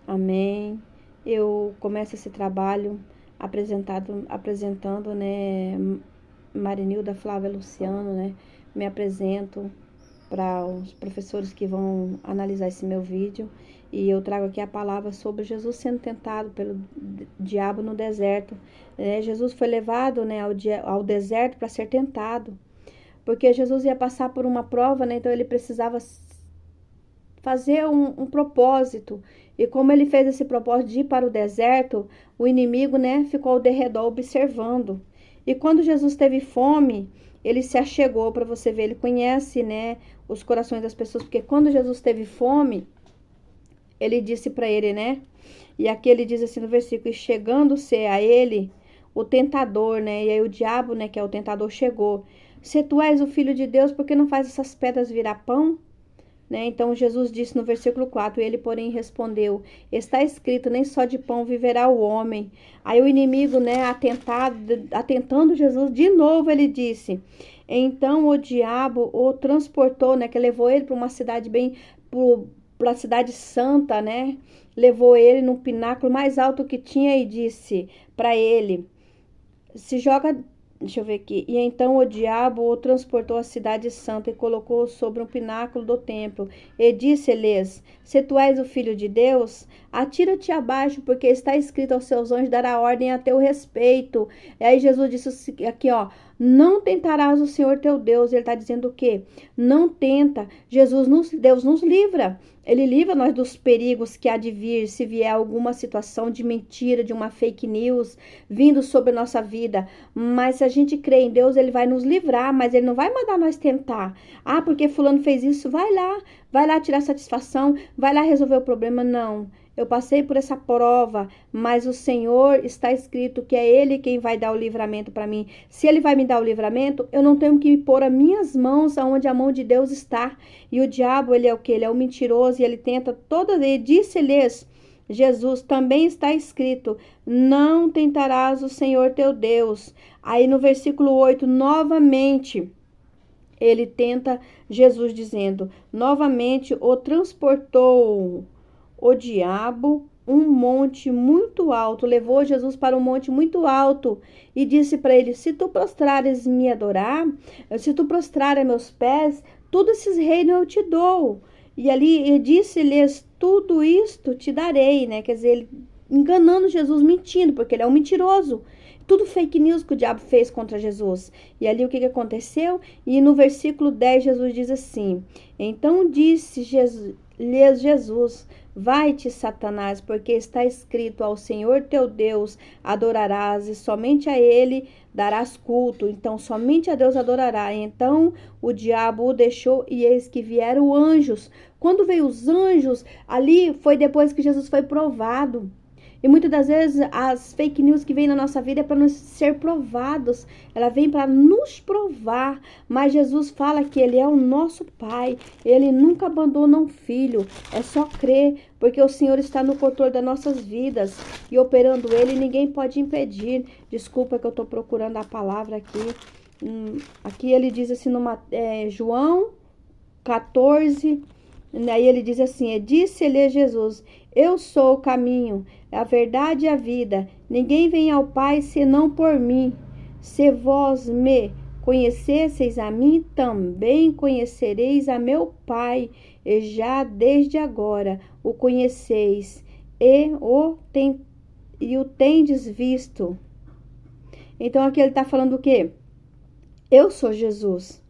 Amém. Eu começo esse trabalho apresentando, né, Marinilda Flávia Luciano, né? Me apresento para os professores que vão analisar esse meu vídeo. E eu trago aqui a palavra sobre Jesus sendo tentado pelo diabo no deserto. Jesus foi levado, né, ao deserto para ser tentado. Porque Jesus ia passar por uma prova, né? Então ele precisava fazer um propósito. E como ele fez esse propósito de ir para o deserto, o inimigo, né, ficou ao derredor observando. E quando Jesus teve fome, ele se achegou, para você ver, ele conhece, né, os corações das pessoas, porque quando Jesus teve fome, ele disse para ele, né, e aqui ele diz assim no versículo, e chegando-se a ele, o tentador, né, e aí o diabo, né, que é o tentador, chegou. Se tu és o filho de Deus, por que não faz essas pedras virar pão? Né? Então Jesus disse no versículo 4, ele porém respondeu, está escrito, nem só de pão viverá o homem. Aí o inimigo, né, atentando Jesus, de novo ele disse, então o diabo o transportou, né, que levou ele para uma cidade para a cidade santa, né, levou ele no pináculo mais alto que tinha e disse para ele, se joga. Deixa eu ver aqui. E então o diabo o transportou à cidade santa e colocou-o sobre um pináculo do templo. E disse-lhes, se tu és o filho de Deus, atira-te abaixo, porque está escrito aos seus anjos dará ordem a teu respeito. E aí Jesus disse aqui, ó, não tentarás o Senhor teu Deus. Ele está dizendo o quê? Não tenta. Deus nos livra. Ele livra nós dos perigos que há de vir, se vier alguma situação de mentira, de uma fake news vindo sobre a nossa vida. Mas se a gente crê em Deus, ele vai nos livrar, mas ele não vai mandar nós tentar. Ah, porque fulano fez isso, vai lá tirar satisfação, vai lá resolver o problema. Não. Eu passei por essa prova, mas o Senhor está escrito que é Ele quem vai dar o livramento para mim. Se Ele vai me dar o livramento, eu não tenho que pôr as minhas mãos aonde a mão de Deus está. E o diabo, ele é o que? Ele é o mentiroso e ele tenta toda vez. Disse-lhes Jesus, também está escrito, não tentarás o Senhor teu Deus. Aí no versículo 8, novamente, ele tenta Jesus dizendo, novamente o transportou o diabo um monte muito alto, levou Jesus para um monte muito alto e disse para ele, se tu prostrares me adorar, se tu prostrar a meus pés, todos esses reinos eu te dou. E ali disse-lhes, tudo isto te darei, né? Quer dizer, ele enganando Jesus, mentindo, porque ele é um mentiroso. Tudo fake news que o diabo fez contra Jesus. E ali o que aconteceu? E no versículo 10 Jesus diz assim, então disse Jesus, vai-te, Satanás, porque está escrito ao Senhor teu Deus adorarás e somente a ele darás culto. Então, somente a Deus adorará. Então, o diabo o deixou e eis que vieram anjos. Quando veio os anjos, ali foi depois que Jesus foi provado. E muitas das vezes as fake news que vêm na nossa vida é para nos ser provados. Ela vem para nos provar. Mas Jesus fala que Ele é o nosso Pai. Ele nunca abandona um filho. É só crer, porque o Senhor está no controle das nossas vidas. E operando Ele, ninguém pode impedir. Desculpa que eu estou procurando a palavra aqui. Aqui ele diz assim, João 14... Aí ele diz assim, disse-lhe a Jesus, eu sou o caminho, a verdade e a vida. Ninguém vem ao Pai senão por mim. Se vós me conhecesseis a mim, também conhecereis a meu Pai. E já desde agora o conheceis e o tendes visto. Então aqui ele está falando o quê? Eu sou Jesus.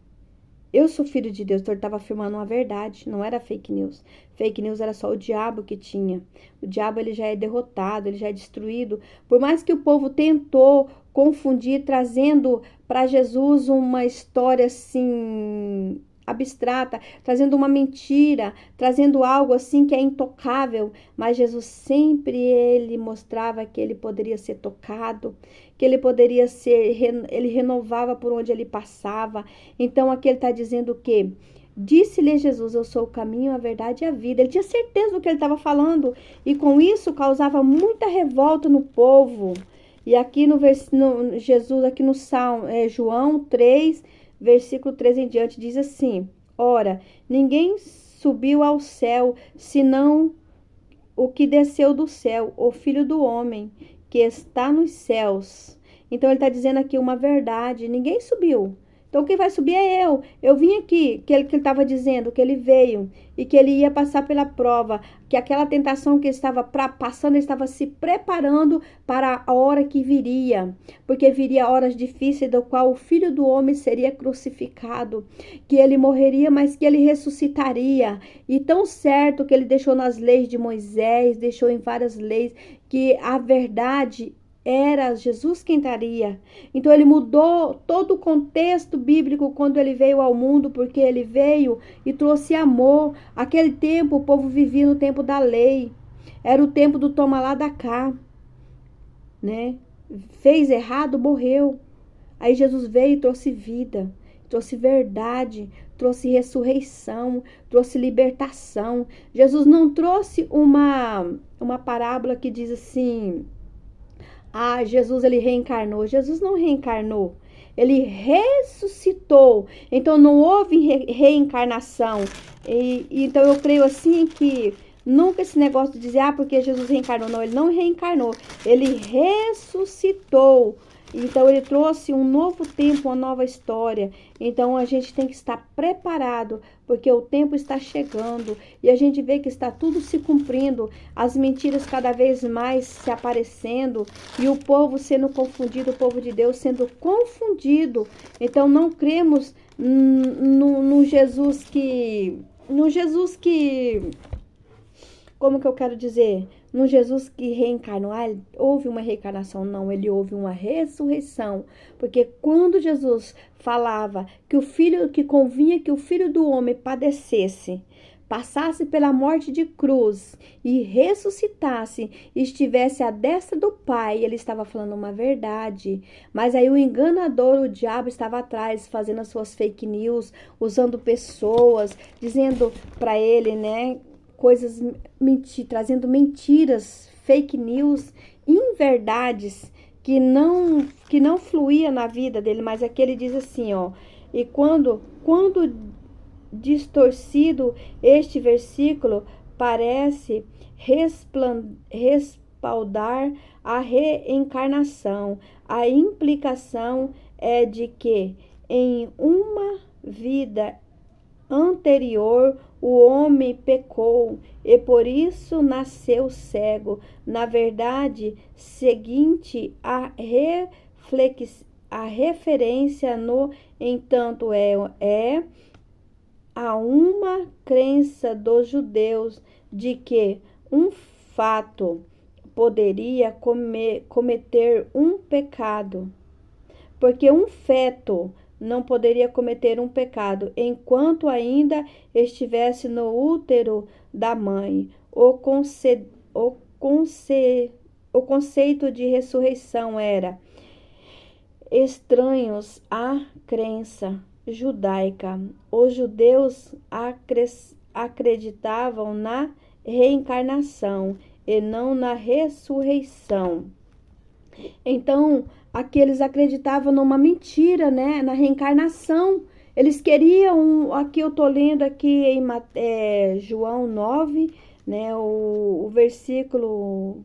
Eu sou filho de Deus, então ele estava afirmando uma verdade, não era fake news. Fake news era só o diabo que tinha. O diabo ele já é derrotado, ele já é destruído. Por mais que o povo tentou confundir, trazendo para Jesus uma história assim abstrata, trazendo uma mentira, trazendo algo assim que é intocável, mas Jesus sempre ele mostrava que ele poderia ser tocado, que ele poderia ser, ele renovava por onde ele passava. Então aqui ele está dizendo o quê? Disse-lhe Jesus, eu sou o caminho, a verdade e a vida. Ele tinha certeza do que ele estava falando e com isso causava muita revolta no povo. E aqui Jesus, aqui no Salmo, João 3, versículo 3 em diante, diz assim, ora, ninguém subiu ao céu, senão o que desceu do céu, o Filho do Homem, que está nos céus. Então, ele está dizendo aqui uma verdade. Ninguém subiu. Então, quem vai subir é eu. Eu vim aqui, que ele estava dizendo, que ele veio e que ele ia passar pela prova, que aquela tentação que ele estava passando, ele estava se preparando para a hora que viria, porque viria horas difíceis, do qual o Filho do Homem seria crucificado, que ele morreria, mas que ele ressuscitaria. E tão certo que ele deixou nas leis de Moisés, deixou em várias leis, que a verdade era Jesus quem estaria. Então ele mudou todo o contexto bíblico quando ele veio ao mundo, porque ele veio e trouxe amor. Aquele tempo o povo vivia no tempo da lei. Era o tempo do toma lá da cá, né? Fez errado, morreu. Aí Jesus veio e trouxe vida, trouxe verdade, trouxe ressurreição, trouxe libertação. Jesus não trouxe uma parábola que diz assim: ah, Jesus ele reencarnou. Jesus não reencarnou. Ele ressuscitou. Então não houve reencarnação. Então eu creio assim que nunca esse negócio de dizer, porque Jesus reencarnou. Não, ele não reencarnou. Ele ressuscitou. Então ele trouxe um novo tempo, uma nova história. Então a gente tem que estar preparado, porque o tempo está chegando e a gente vê que está tudo se cumprindo, as mentiras cada vez mais se aparecendo e o povo sendo confundido, o povo de Deus sendo confundido. Então não cremos no Jesus que como que eu quero dizer? No Jesus que reencarnou. Houve uma reencarnação? Não, ele houve uma ressurreição. Porque quando Jesus falava que convinha que o Filho do Homem padecesse, passasse pela morte de cruz e ressuscitasse, e estivesse à destra do Pai, ele estava falando uma verdade. Mas aí o enganador, o diabo, estava atrás, fazendo as suas fake news, usando pessoas, dizendo para ele, né, coisas, trazendo mentiras, fake news, inverdades que não fluía na vida dele. Mas aqui ele diz assim, ó, e quando distorcido este versículo parece respaldar a reencarnação. A implicação é de que em uma vida anterior o homem pecou e por isso nasceu cego. Na verdade, seguinte, a referência, no entanto, é a uma crença dos judeus de que um fato poderia cometer um pecado, porque um feto não poderia cometer um pecado enquanto ainda estivesse no útero da mãe. O conceito de ressurreição era estranhos à crença judaica. Os judeus acreditavam na reencarnação e não na ressurreição. Então, aqui eles acreditavam numa mentira, né? Na reencarnação. Eles queriam, aqui eu tô lendo aqui em João 9, né? O versículo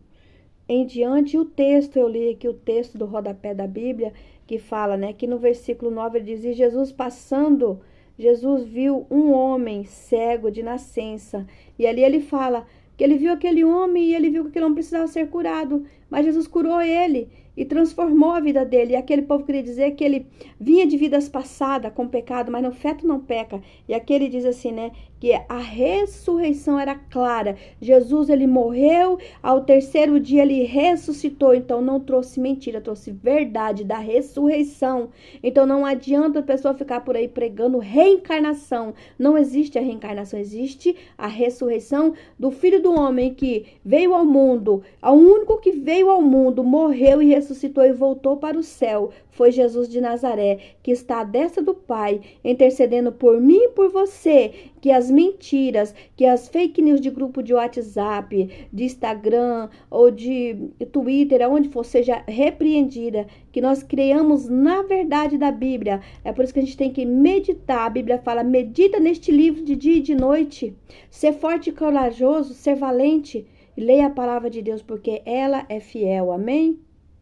em diante, o texto, eu li aqui o texto do rodapé da Bíblia, que fala, né? Que no versículo 9 ele diz, e Jesus viu um homem cego de nascença. E ali ele fala que ele viu aquele homem e ele viu que aquele homem precisava ser curado. Mas Jesus curou ele e transformou a vida dele. E aquele povo queria dizer que ele vinha de vidas passadas com pecado, mas no feto não peca. E aqui ele diz assim, né? Que a ressurreição era clara. Jesus, ele morreu, ao terceiro dia ele ressuscitou. Então não trouxe mentira, trouxe verdade da ressurreição. Então não adianta a pessoa ficar por aí pregando reencarnação. Não existe a reencarnação, existe a ressurreição do Filho do Homem que veio ao mundo. O único que veio ao mundo, morreu e ressuscitou e voltou para o céu. Foi Jesus de Nazaré, que está à destra do Pai, intercedendo por mim e por você. Que as mentiras, que as fake news de grupo de WhatsApp, de Instagram ou de Twitter, aonde for, seja repreendida, que nós criamos na verdade da Bíblia. É por isso que a gente tem que meditar. A Bíblia fala, medita neste livro de dia e de noite. Ser forte e corajoso, ser valente. E leia a palavra de Deus, porque ela é fiel. Amém?